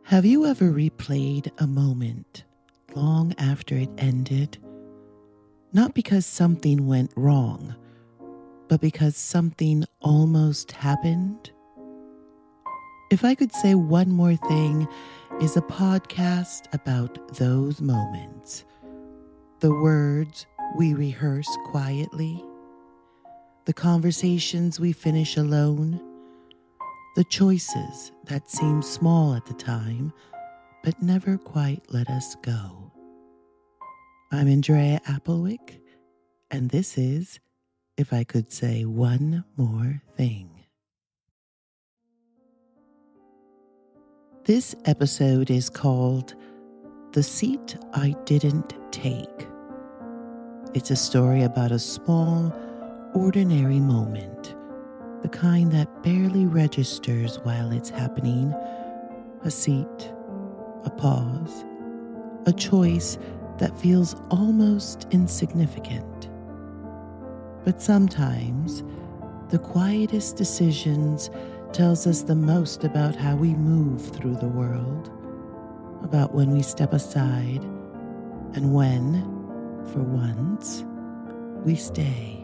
Have you ever replayed a moment long after it ended? Not because something went wrong, but because something almost happened? If I Could Say One More Thing is a podcast about those moments. The words we rehearse quietly, the conversations we finish alone, the choices that seem small at the time, but never quite let us go. I'm Andrea Applewick, and this is If I Could Say One More Thing. This episode is called The Seat I Didn't Take. It's a story about a small, ordinary moment, the kind that barely registers while it's happening. A seat, a pause, a choice that feels almost insignificant. But sometimes, the quietest decisions tells us the most about how we move through the world, about when we step aside, and when, for once, we stay.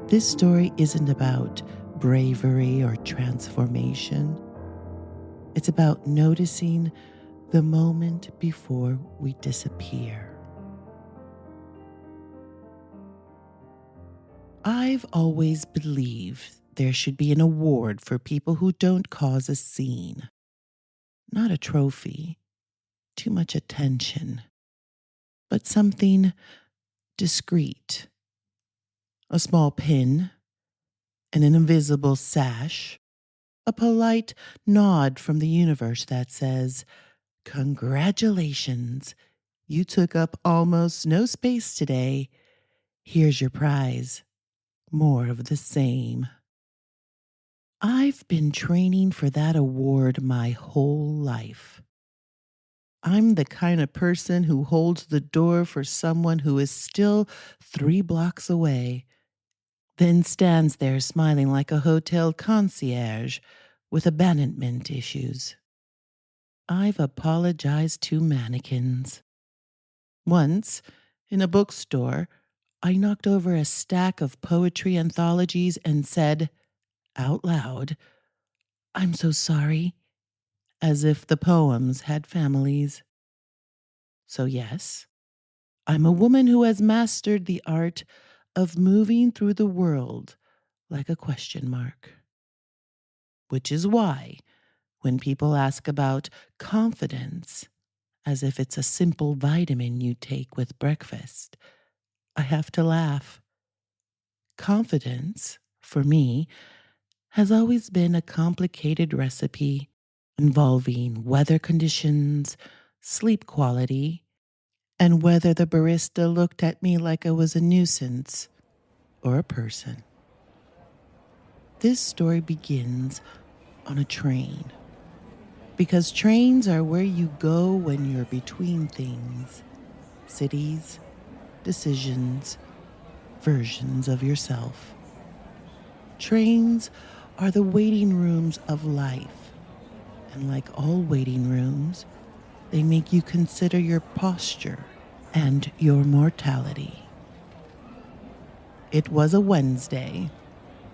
This story isn't about bravery or transformation. It's about noticing the moment before we disappear. I've always believed there should be an award for people who don't cause a scene. Not a trophy, too much attention, but something discreet. A small pin, and an invisible sash, a polite nod from the universe that says, "Congratulations, you took up almost no space today. Here's your prize. More of the same." I've been training for that award my whole life. I'm the kind of person who holds the door for someone who is still 3 blocks away, then stands there smiling like a hotel concierge with abandonment issues. I've apologized to mannequins. Once, in a bookstore, I knocked over a stack of poetry anthologies and said, out loud, "I'm so sorry," as if the poems had families. So yes, I'm a woman who has mastered the art of moving through the world like a question mark. Which is why, when people ask about confidence, as if it's a simple vitamin you take with breakfast, I have to laugh. Confidence, for me, has always been a complicated recipe involving weather conditions, sleep quality, and whether the barista looked at me like I was a nuisance or a person. This story begins on a train, because trains are where you go when you're between things, cities, decisions, versions of yourself. Trains are the waiting rooms of life, and like all waiting rooms, they make you consider your posture and your mortality. It was a Wednesday.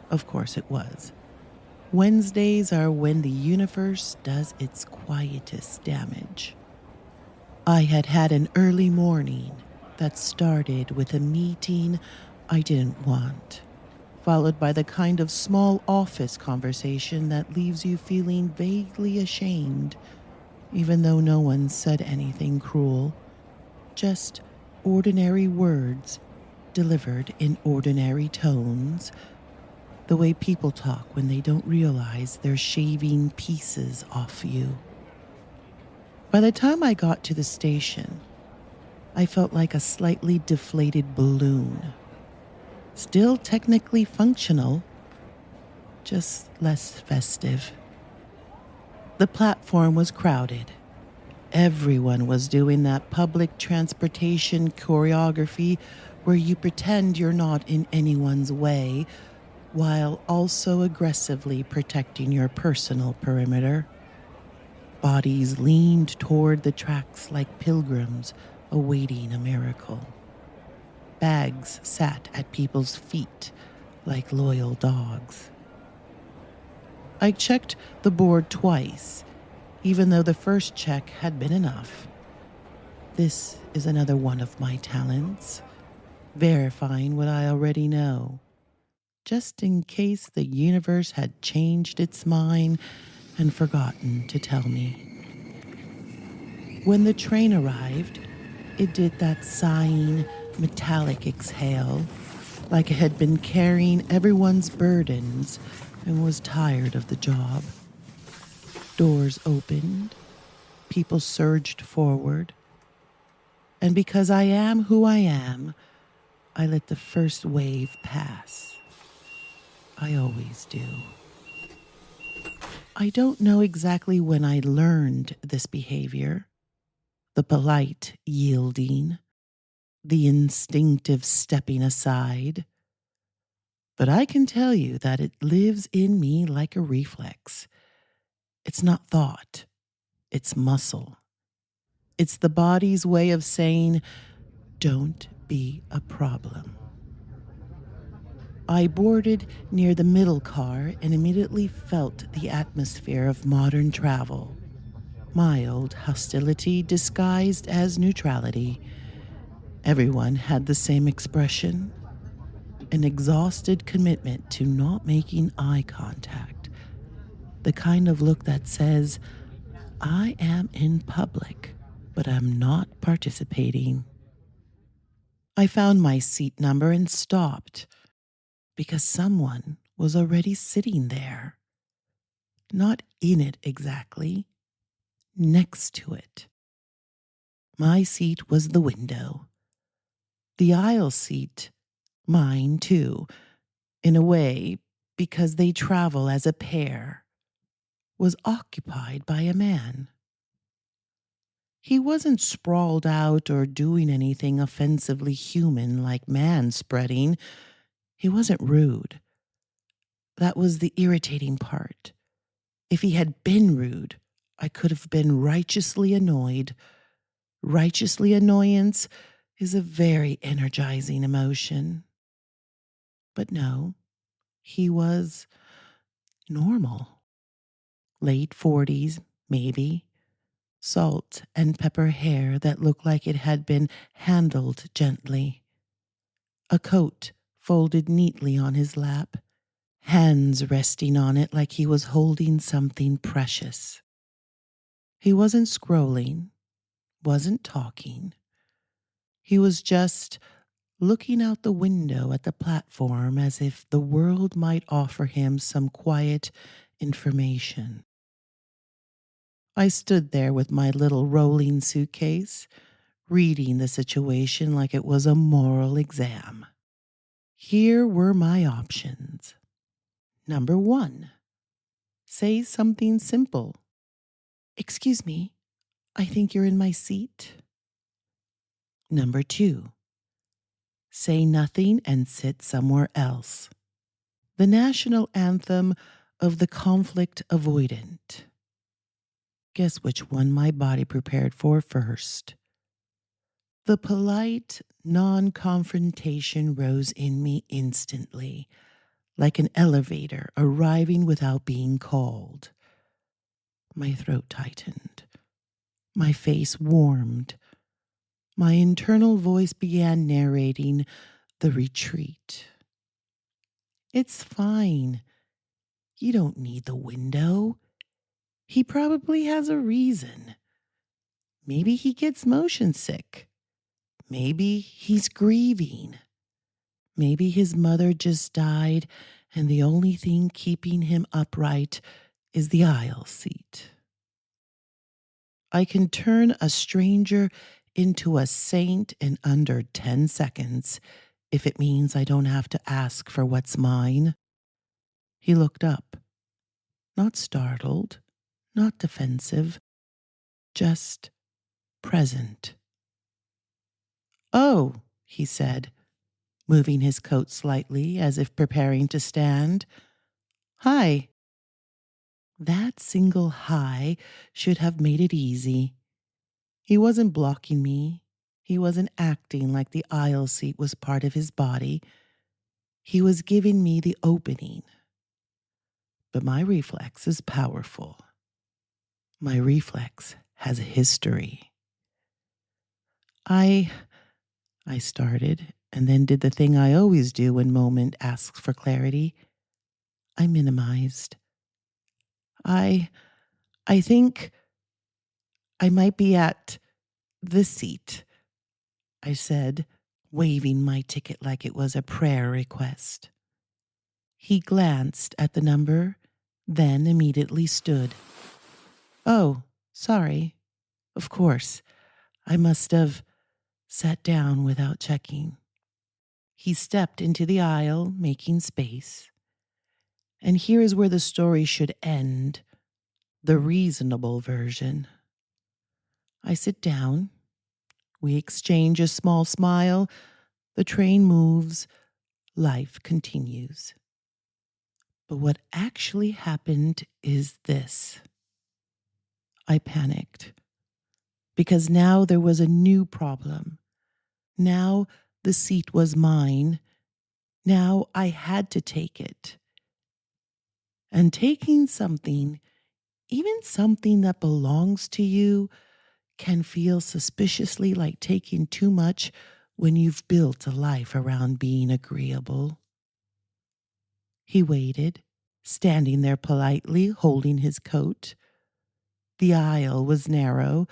Of course it was. Wednesdays are when the universe does its quietest damage. I had had an early morning that started with a meeting I didn't want, followed by the kind of small office conversation that leaves you feeling vaguely ashamed, even though no one said anything cruel, just ordinary words delivered in ordinary tones, the way people talk when they don't realize they're shaving pieces off you. By the time I got to the station, I felt like a slightly deflated balloon. Still technically functional, just less festive. The platform was crowded. Everyone was doing that public transportation choreography where you pretend you're not in anyone's way while also aggressively protecting your personal perimeter. Bodies leaned toward the tracks like pilgrims awaiting a miracle. Bags sat at people's feet like loyal dogs. I checked the board twice, even though the first check had been enough. This is another one of my talents, verifying what I already know, just in case the universe had changed its mind and forgotten to tell me. When the train arrived, it did that sighing, metallic exhale, like it had been carrying everyone's burdens and was tired of the job. Doors opened, people surged forward, and because I am who I am, I let the first wave pass. I always do. I don't know exactly when I learned this behavior, the polite yielding, the instinctive stepping aside, but I can tell you that it lives in me like a reflex. It's not thought, it's muscle. It's the body's way of saying, don't be a problem. I boarded near the middle car and immediately felt the atmosphere of modern travel. Mild hostility disguised as neutrality. Everyone had the same expression, an exhausted commitment to not making eye contact. The kind of look that says, I am in public, but I'm not participating. I found my seat number and stopped because someone was already sitting there. Not in it exactly, next to it. My seat was the window. The aisle seat, mine too, in a way, because they travel as a pair, was occupied by a man. He wasn't sprawled out or doing anything offensively human like man spreading. He wasn't rude. That was the irritating part. If he had been rude, I could have been righteously annoyed. Righteously annoyance is a very energizing emotion. But no, he was normal. Late 40s, maybe. Salt and pepper hair that looked like it had been handled gently. A coat folded neatly on his lap, hands resting on it like he was holding something precious. He wasn't scrolling, wasn't talking. He was just looking out the window at the platform as if the world might offer him some quiet information. I stood there with my little rolling suitcase, reading the situation like it was a moral exam. Here were my options. Number 1, say something simple. Excuse me, I think you're in my seat. Number 2, say nothing and sit somewhere else. The national anthem of the conflict avoidant. Guess which one my body prepared for first. The polite non-confrontation rose in me instantly, like an elevator arriving without being called. My throat tightened. My face warmed. My internal voice began narrating the retreat. It's fine. You don't need the window. He probably has a reason. Maybe he gets motion sick. Maybe he's grieving. Maybe his mother just died and the only thing keeping him upright is the aisle seat. I can turn a stranger into a saint in under 10 seconds if it means I don't have to ask for what's mine. He looked up, not startled, not defensive, just present. Oh, he said, moving his coat slightly as if preparing to stand. Hi. That single high should have made it easy. He wasn't blocking me. He wasn't acting like the aisle seat was part of his body. He was giving me the opening. But my reflex is powerful. My reflex has a history. I started and then did the thing I always do when moment asks for clarity. I minimized. I think I might be at this seat, I said, waving my ticket like it was a prayer request. He glanced at the number, then immediately stood. Oh, sorry. Of course. I must have sat down without checking. He stepped into the aisle, making space. And here is where the story should end, the reasonable version. I sit down. We exchange a small smile. The train moves. Life continues. But what actually happened is this. I panicked. Because now there was a new problem. Now the seat was mine. Now I had to take it. And taking something, even something that belongs to you, can feel suspiciously like taking too much when you've built a life around being agreeable. He waited, standing there politely, holding his coat. The aisle was narrow.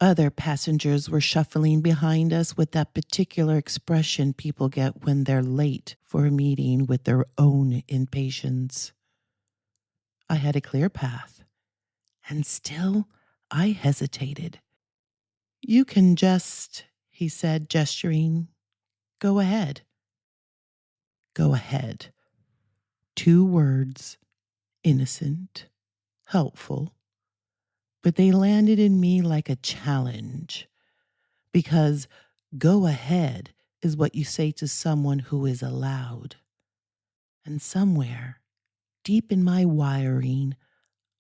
Other passengers were shuffling behind us with that particular expression people get when they're late for a meeting with their own impatience. I had a clear path, and still I hesitated. You can just, he said, gesturing, go ahead. Go ahead. 2 words, innocent, helpful, but they landed in me like a challenge. Because go ahead is what you say to someone who is allowed. And somewhere, deep in my wiring,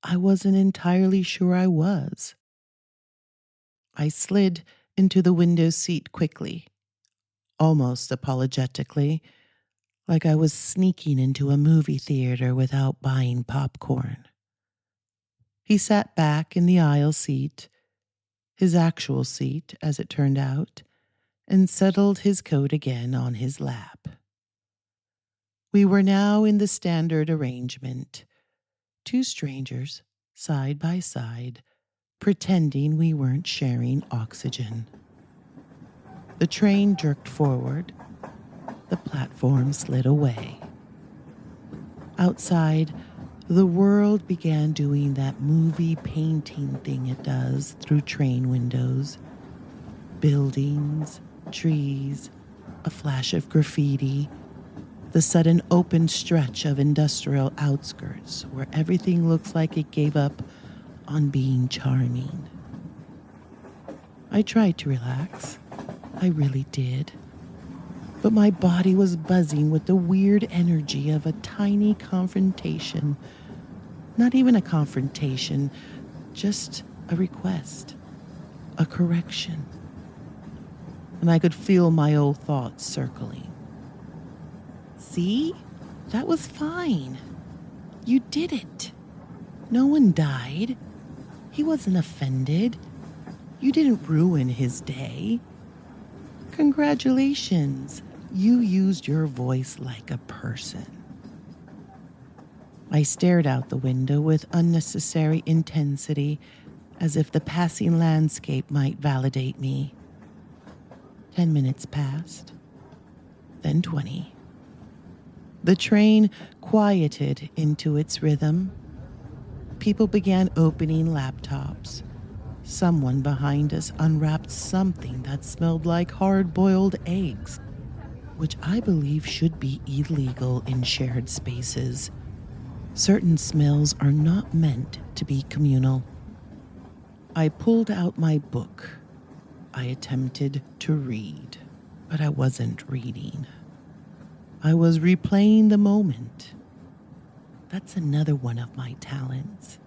I wasn't entirely sure I was. I slid into the window seat quickly, almost apologetically, like I was sneaking into a movie theater without buying popcorn. He sat back in the aisle seat, his actual seat, as it turned out, and settled his coat again on his lap. We were now in the standard arrangement, 2 strangers, side by side, pretending we weren't sharing oxygen. The train jerked forward. The platform slid away. Outside, the world began doing that movie painting thing it does through train windows. Buildings, trees, a flash of graffiti, the sudden open stretch of industrial outskirts where everything looks like it gave up on being charming. I tried to relax. I really did. But my body was buzzing with the weird energy of a tiny confrontation. Not even a confrontation, just a request, a correction. And I could feel my old thoughts circling. See? That was fine. You did it. No one died. He wasn't offended. You didn't ruin his day. Congratulations. You used your voice like a person. I stared out the window with unnecessary intensity, as if the passing landscape might validate me. 10 minutes passed, then 20. The train quieted into its rhythm. People began opening laptops. Someone behind us unwrapped something that smelled like hard-boiled eggs, which I believe should be illegal in shared spaces. Certain smells are not meant to be communal. I pulled out my book. I attempted to read, but I wasn't reading. I was replaying the moment. That's another one of my talents.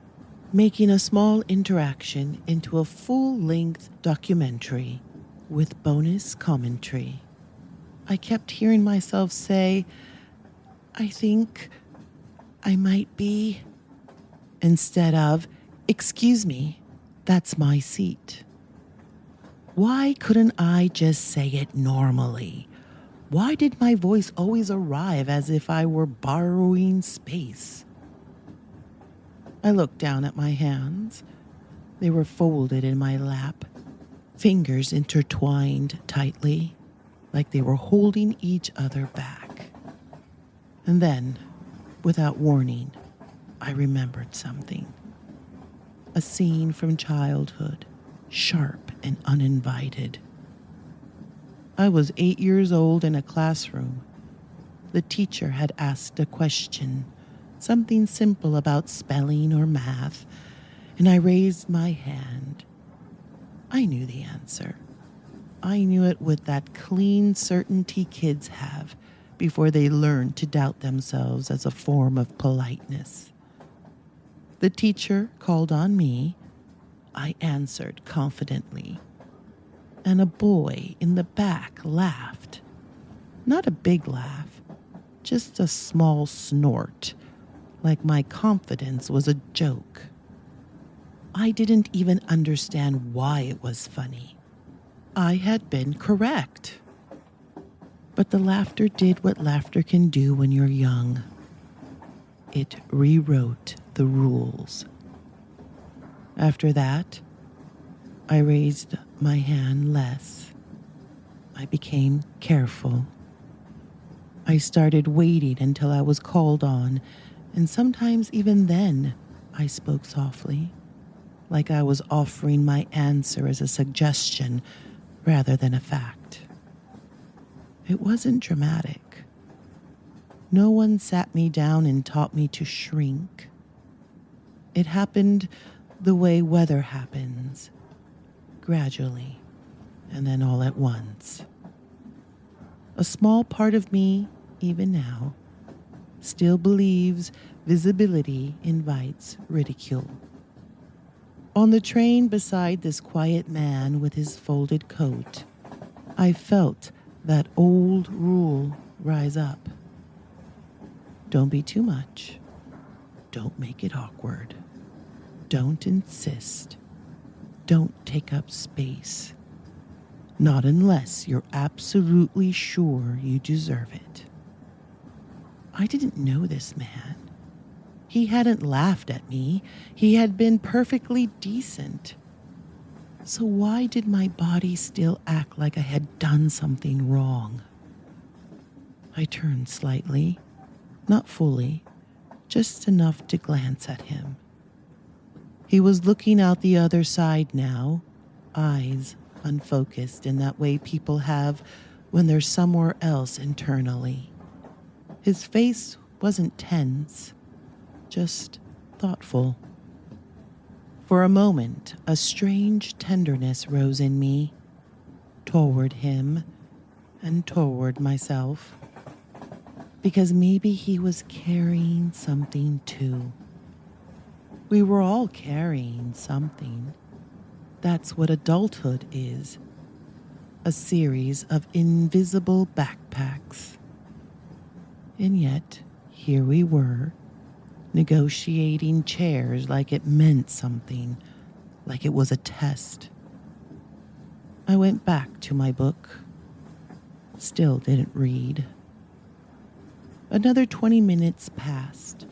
Making a small interaction into a full-length documentary with bonus commentary. I kept hearing myself say, I think I might be, instead of, excuse me, that's my seat. Why couldn't I just say it normally? Why did my voice always arrive as if I were borrowing space? I looked down at my hands. They were folded in my lap, fingers intertwined tightly, like they were holding each other back. And then, without warning, I remembered something. A scene from childhood, sharp and uninvited. I was 8 years old in a classroom. The teacher had asked a question, something simple about spelling or math, and I raised my hand. I knew the answer. I knew it with that clean certainty kids have before they learn to doubt themselves as a form of politeness. The teacher called on me. I answered confidently, and a boy in the back laughed. Not a big laugh, just a small snort, like my confidence was a joke. I didn't even understand why it was funny. I had been correct. But the laughter did what laughter can do when you're young. It rewrote the rules. After that, I raised my hand less. I became careful. I started waiting until I was called on, and sometimes even then, I spoke softly, like I was offering my answer as a suggestion rather than a fact. It wasn't dramatic. No one sat me down and taught me to shrink. It happened the way weather happens, gradually, and then all at once. A small part of me, even now, still believes visibility invites ridicule. On the train beside this quiet man with his folded coat, I felt that old rule rise up. Don't be too much. Don't make it awkward. Don't insist. Don't take up space. Not unless you're absolutely sure you deserve it. I didn't know this man. He hadn't laughed at me. He had been perfectly decent. So why did my body still act like I had done something wrong? I turned slightly, not fully, just enough to glance at him. He was looking out the other side now, eyes unfocused in that way people have when they're somewhere else internally. His face wasn't tense, just thoughtful. For a moment, a strange tenderness rose in me, toward him and toward myself, because maybe he was carrying something too. We were all carrying something. That's what adulthood is, a series of invisible backpacks. And yet, here we were, negotiating chairs like it meant something, like it was a test. I went back to my book. Still didn't read. Another 20 minutes passed.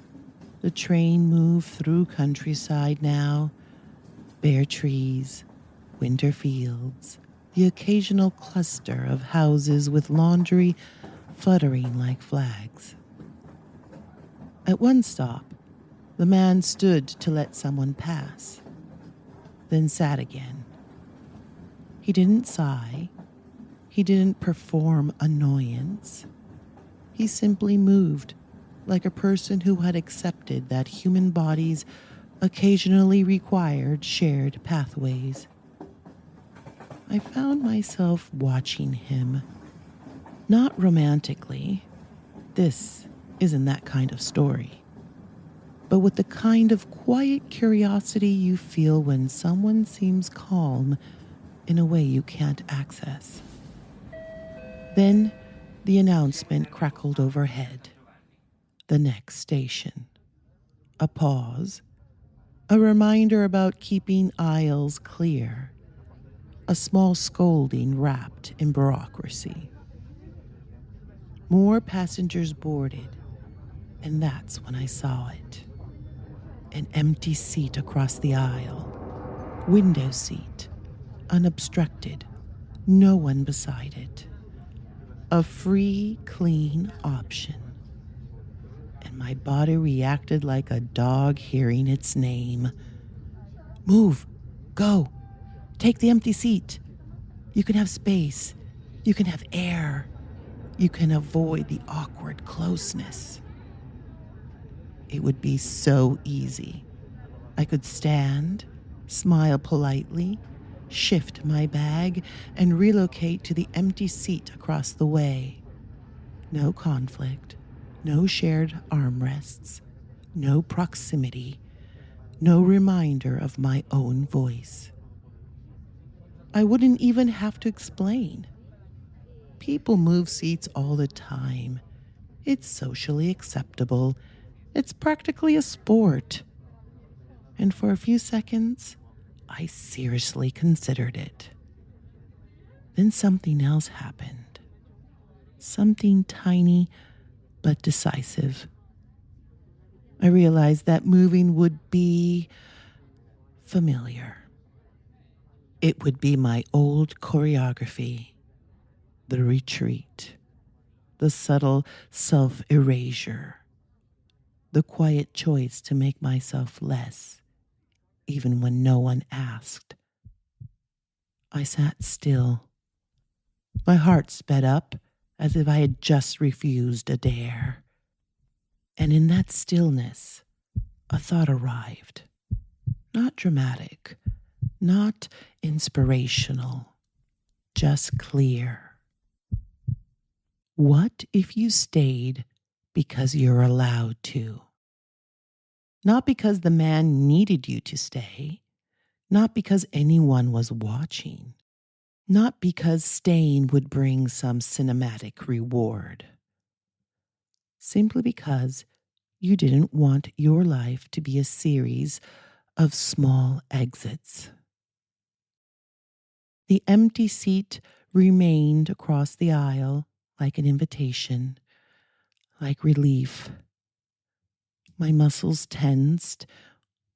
The train moved through countryside now, bare trees, winter fields, the occasional cluster of houses with laundry fluttering like flags. At one stop, the man stood to let someone pass, then sat again. He didn't sigh. He didn't perform annoyance. He simply moved like a person who had accepted that human bodies occasionally required shared pathways. I found myself watching him, not romantically. This isn't that kind of story. but with the kind of quiet curiosity you feel when someone seems calm in a way you can't access. Then the announcement crackled overhead. The next station. A pause. A reminder about keeping aisles clear. A small scolding wrapped in bureaucracy. More passengers boarded, and that's when I saw it. An empty seat across the aisle. Window seat. Unobstructed. No one beside it. A free, clean option. And my body reacted like a dog hearing its name. Move. Go. Take the empty seat. You can have space. You can have air. You can avoid the awkward closeness. It would be so easy. I could stand, smile politely, shift my bag, and relocate to the empty seat across the way. No conflict, no shared armrests, no proximity, no reminder of my own voice. I wouldn't even have to explain. People move seats all the time. It's socially acceptable. It's practically a sport. And for a few seconds, I seriously considered it. Then something else happened. Something tiny but decisive. I realized that moving would be familiar. It would be my old choreography, the retreat, the subtle self-erasure, the quiet choice to make myself less, even when no one asked. I sat still. My heart sped up as if I had just refused a dare. And in that stillness, a thought arrived. Not dramatic, not inspirational, just clear. What if you stayed because you're allowed to? Not because the man needed you to stay, not because anyone was watching, not because staying would bring some cinematic reward. Simply because you didn't want your life to be a series of small exits. The empty seat remained across the aisle like an invitation, like relief. My muscles tensed,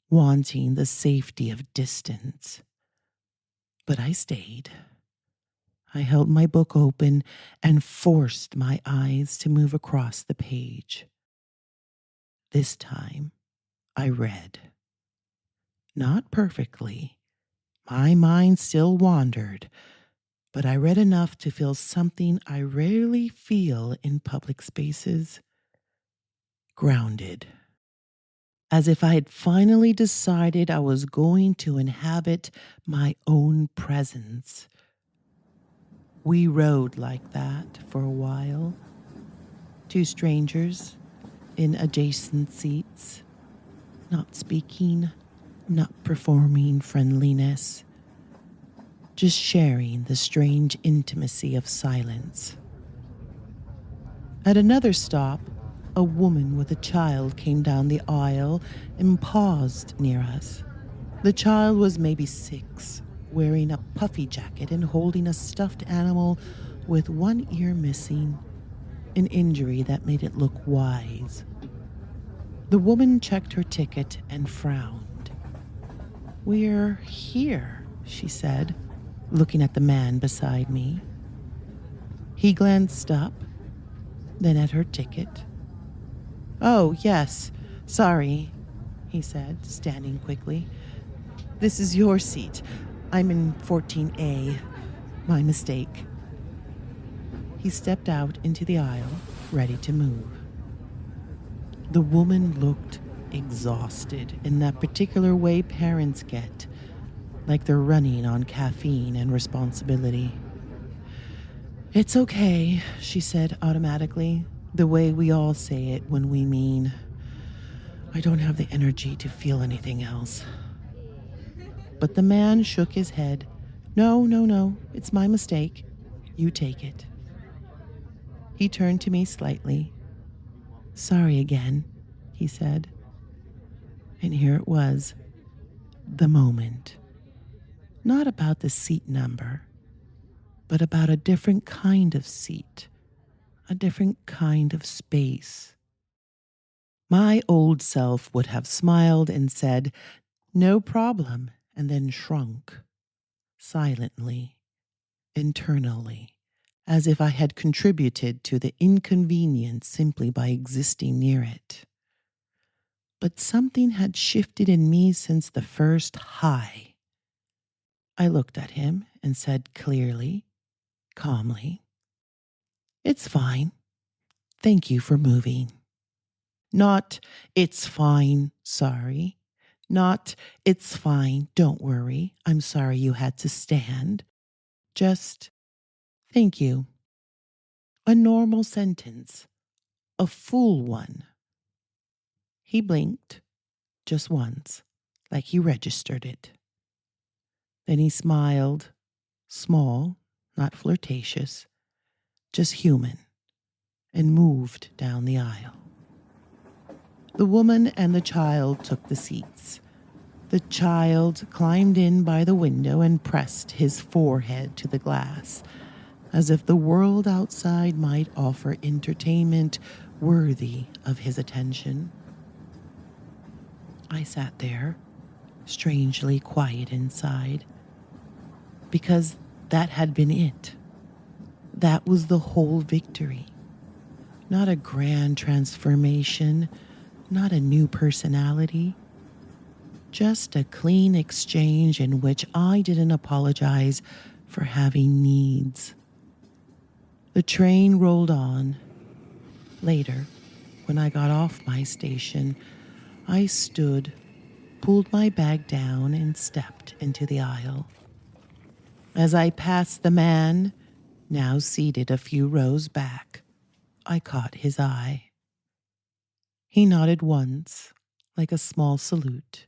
wanting the safety of distance. But I stayed. I held my book open and forced my eyes to move across the page. This time, I read. Not perfectly. My mind still wandered, but I read enough to feel something I rarely feel in public spaces. Grounded. As if I had finally decided I was going to inhabit my own presence. We rode like that for a while. Two strangers in adjacent seats, not speaking, not performing friendliness, just sharing the strange intimacy of silence. At another stop, a woman with a child came down the aisle and paused near us. The child was maybe 6, wearing a puffy jacket and holding a stuffed animal with one ear missing, an injury that made it look wise. The woman checked her ticket and frowned. "We're here," she said, looking at the man beside me. He glanced up, then at her ticket. "Oh, yes, sorry," he said, standing quickly. "This is your seat. I'm in 14A. My mistake." He stepped out into the aisle, ready to move. The woman looked exhausted in that particular way parents get, like they're running on caffeine and responsibility. "It's okay," she said automatically, the way we all say it when we mean, I don't have the energy to feel anything else. But the man shook his head. No, no, no, it's my mistake. You take it. He turned to me slightly. Sorry again, he said. And here it was, the moment. Not about the seat number, but about a different kind of seat, a different kind of space. My old self would have smiled and said, no problem, and then shrunk, silently, internally, as if I had contributed to the inconvenience simply by existing near it. But something had shifted in me since the first hi. I looked at him and said clearly, calmly, it's fine. Thank you for moving. Not, it's fine, sorry. Not, it's fine, don't worry. I'm sorry you had to stand. Just, thank you. A normal sentence. A full one. He blinked, just once, like he registered it. Then he smiled, small, not flirtatious, just human, and moved down the aisle. The woman and the child took the seats. The child climbed in by the window and pressed his forehead to the glass, as if the world outside might offer entertainment worthy of his attention. I sat there, strangely quiet inside, because that had been it. That was the whole victory. Not a grand transformation, not a new personality, just a clean exchange in which I didn't apologize for having needs. The train rolled on. Later, when I got off my station, I stood, pulled my bag down, and stepped into the aisle. As I passed the man, now seated a few rows back, I caught his eye. He nodded once, like a small salute,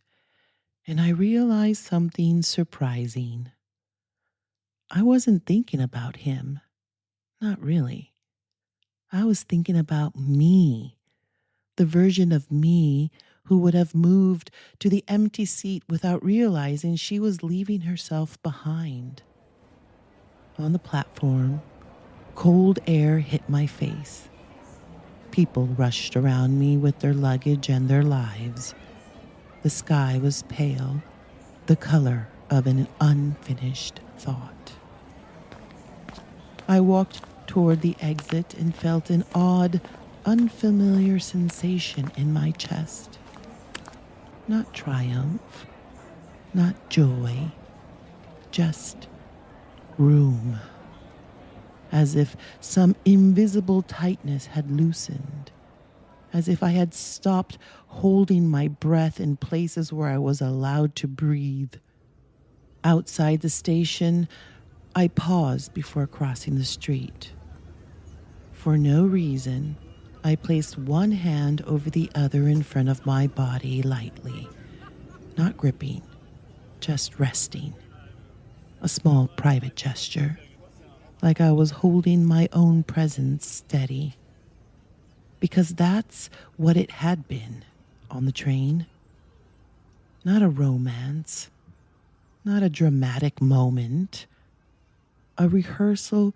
and I realized something surprising. I wasn't thinking about him. Not really. I was thinking about me, the version of me who would have moved to the empty seat without realizing she was leaving herself behind. On the platform, cold air hit my face. People rushed around me with their luggage and their lives. The sky was pale, the color of an unfinished thought. I walked toward the exit and felt an odd, unfamiliar sensation in my chest. Not triumph, not joy, just room. As if some invisible tightness had loosened, as if I had stopped holding my breath in places where I was allowed to breathe. Outside the station, I paused before crossing the street. For no reason, I placed one hand over the other in front of my body lightly, not gripping, just resting. A small private gesture, like I was holding my own presence steady. Because that's what it had been on the train. Not a romance, not a dramatic moment, a rehearsal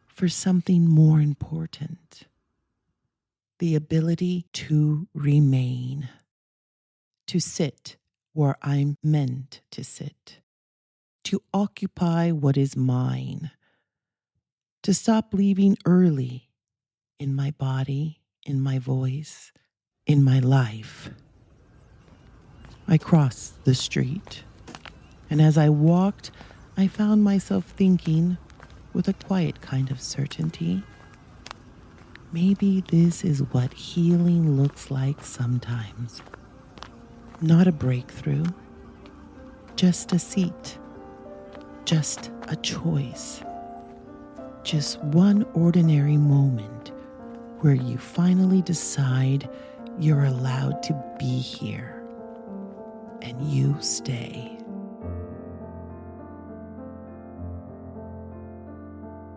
for something more important. The ability to remain, to sit where I'm meant to sit, to occupy what is mine, to stop leaving early in my body, in my voice, in my life. I crossed the street, and as I walked, I found myself thinking, with a quiet kind of certainty, maybe this is what healing looks like sometimes. Not a breakthrough, just a seat, just a choice. Just one ordinary moment where you finally decide You're allowed to be here, and you stay.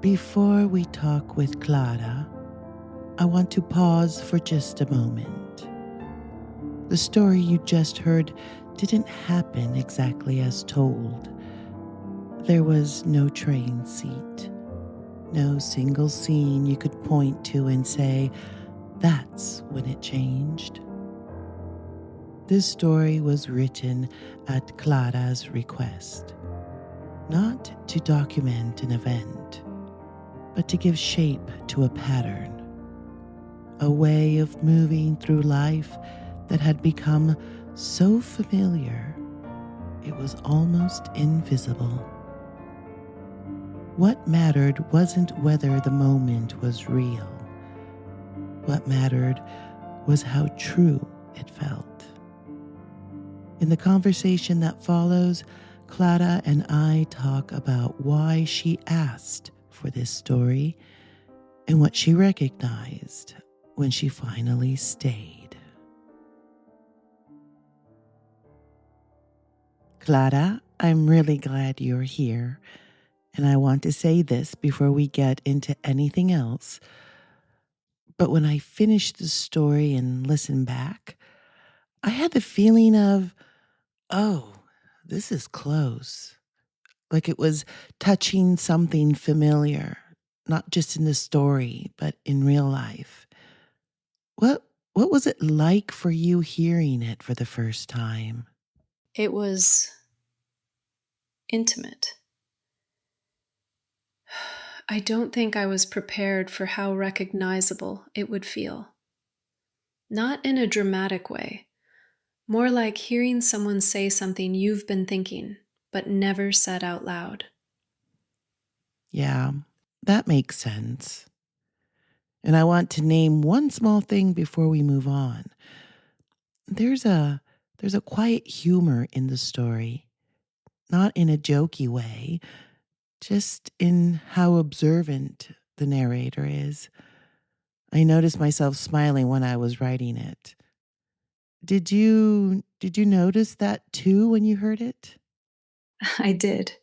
Before we talk with Clara, I want to pause for just a moment. The story you just heard didn't happen exactly as told. There was no train seat, no single scene you could point to and say, that's when it changed. This story was written at Clara's request, not to document an event, but to give shape to a pattern, a way of moving through life that had become so familiar it was almost invisible. What mattered wasn't whether the moment was real. What mattered was how true it felt. In the conversation that follows, Clara and I talk about why she asked for this story and what she recognized when she finally stayed. Clara, I'm really glad you're here. And I want to say this before we get into anything else. But when I finished the story and listened back, I had the feeling of, oh, this is close. Like it was touching something familiar, not just in the story, but in real life. What what was it like for you hearing it for the first time? It was intimate. I don't think I was prepared for how recognizable it would feel. Not in a dramatic way, more like hearing someone say something you've been thinking, but never said out loud. Yeah, that makes sense. And I want to name one small thing before we move on. There's a there's a quiet humor in the story, not in a jokey way, just in how observant the narrator is. I noticed myself smiling when I was writing it. Did you notice that too when you heard it? I did.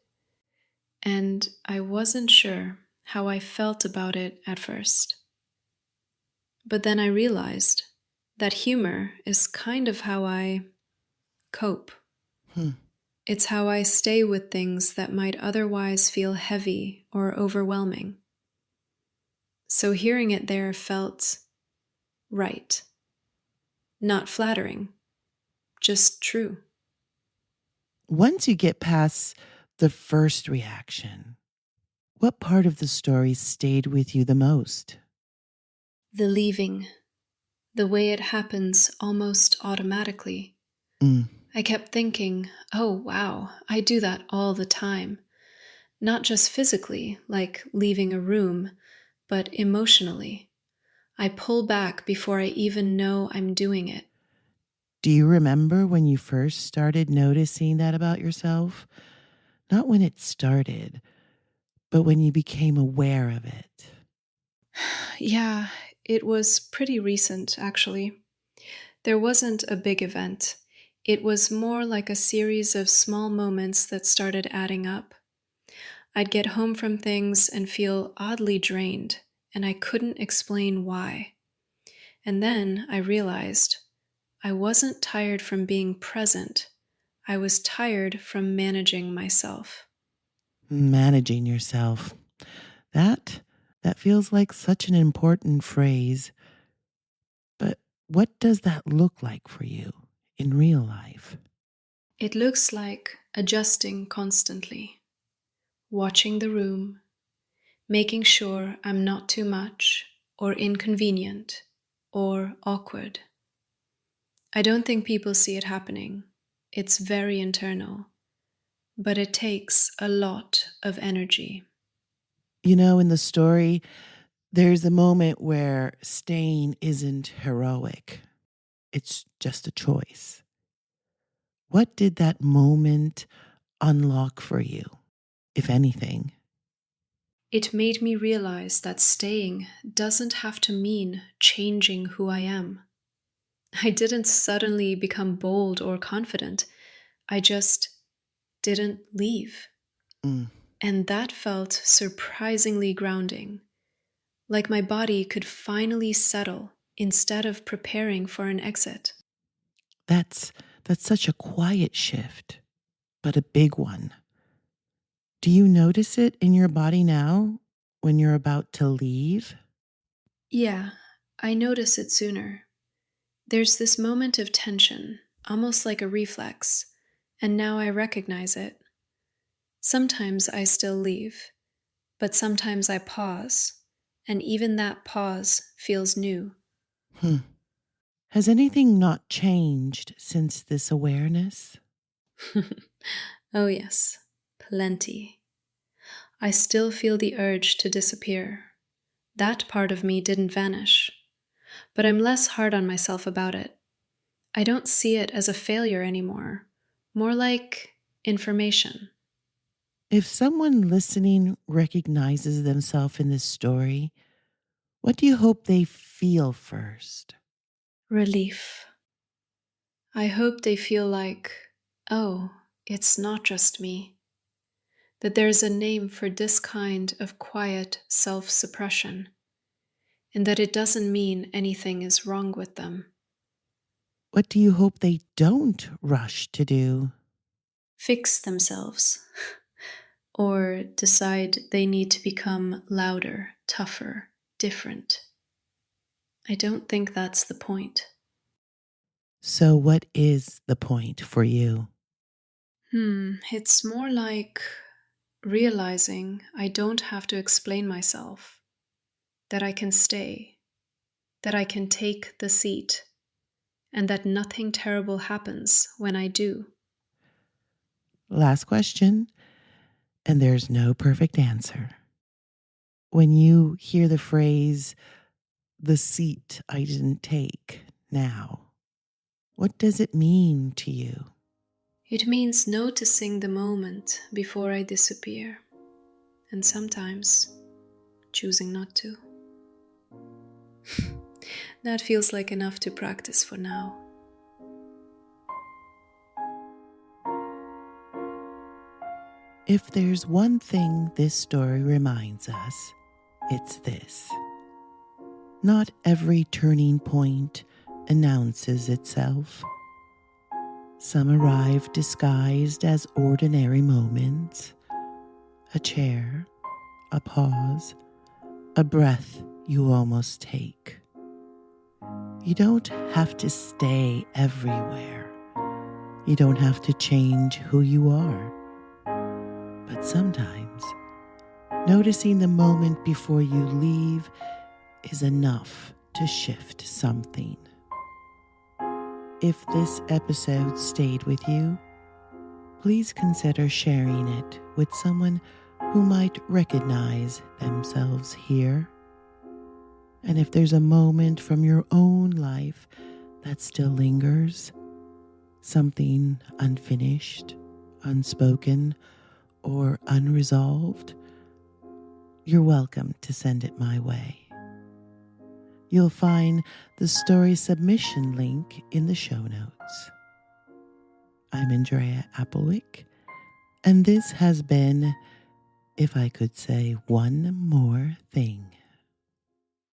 And I wasn't sure how I felt about it at first. But then I realized that humor is kind of how I cope. Hmm. It's how I stay with things that might otherwise feel heavy or overwhelming. So hearing it there felt right. Not flattering, just true. Once you get past the first reaction, what part of the story stayed with you the most? The leaving, the way it happens almost automatically. Mm. I kept thinking, oh wow, I do that all the time. Not just physically, like leaving a room, but emotionally. I pull back before I even know I'm doing it. Do you remember when you first started noticing that about yourself? Not when it started, but when you became aware of it. Yeah, it was pretty recent, actually. There wasn't a big event. It was more like a series of small moments that started adding up. I'd get home from things and feel oddly drained, and I couldn't explain why. And then I realized I wasn't tired from being present. I was tired from managing myself. Managing yourself. That that feels like such an important phrase. But what does that look like for you in real life? It looks like adjusting constantly, watching the room, making sure I'm not too much or inconvenient or awkward. I don't think people see it happening. It's very internal, but it takes a lot of energy. You know, in the story, there's a moment where staying isn't heroic. It's just a choice. What did that moment unlock for you, if anything? It made me realize that staying doesn't have to mean changing who I am. I didn't suddenly become bold or confident. I just didn't leave. Mm, And that felt surprisingly grounding, like my body could finally settle instead of preparing for an exit. that's that's such a quiet shift, but a big one. Do you notice it in your body now when you're about to leave? Yeah, I notice it sooner. There's this moment of tension, almost like a reflex, and now I recognize it. Sometimes I still leave, but sometimes I pause, and even that pause feels new. Hmm. Has anything not changed since this awareness? Oh, yes, plenty. I still feel the urge to disappear. That part of me didn't vanish, but I'm less hard on myself about it. I don't see it as a failure anymore, more like information. If someone listening recognizes themselves in this story, what do you hope they feel first? Relief. I hope they feel like, oh, it's not just me, that there's a name for this kind of quiet self suppression, and that it doesn't mean anything is wrong with them. What do you hope they don't rush to do? Fix themselves, or decide they need to become louder, tougher, different. I don't think that's the point. So, what is the point for you? It's more like realizing I don't have to explain myself, that I can stay, that I can take the seat, and that nothing terrible happens when I do. Last question, and there's no perfect answer. When you hear the phrase, the seat I didn't take now, what does it mean to you? It means noticing the moment before I disappear, and sometimes choosing not to. That feels like enough to practice for now. If there's one thing this story reminds us, it's this. Not every turning point announces itself. Some arrive disguised as ordinary moments, a chair, a pause, a breath you almost take. You don't have to stay everywhere. You don't have to change who you are. But sometimes, noticing the moment before you leave is enough to shift something. If this episode stayed with you, please consider sharing it with someone who might recognize themselves here. And if there's a moment from your own life that still lingers, something unfinished, unspoken, or unresolved, you're welcome to send it my way. You'll find the story submission link in the show notes. I'm Andrea Applewick, and this has been If I Could Say One More Thing.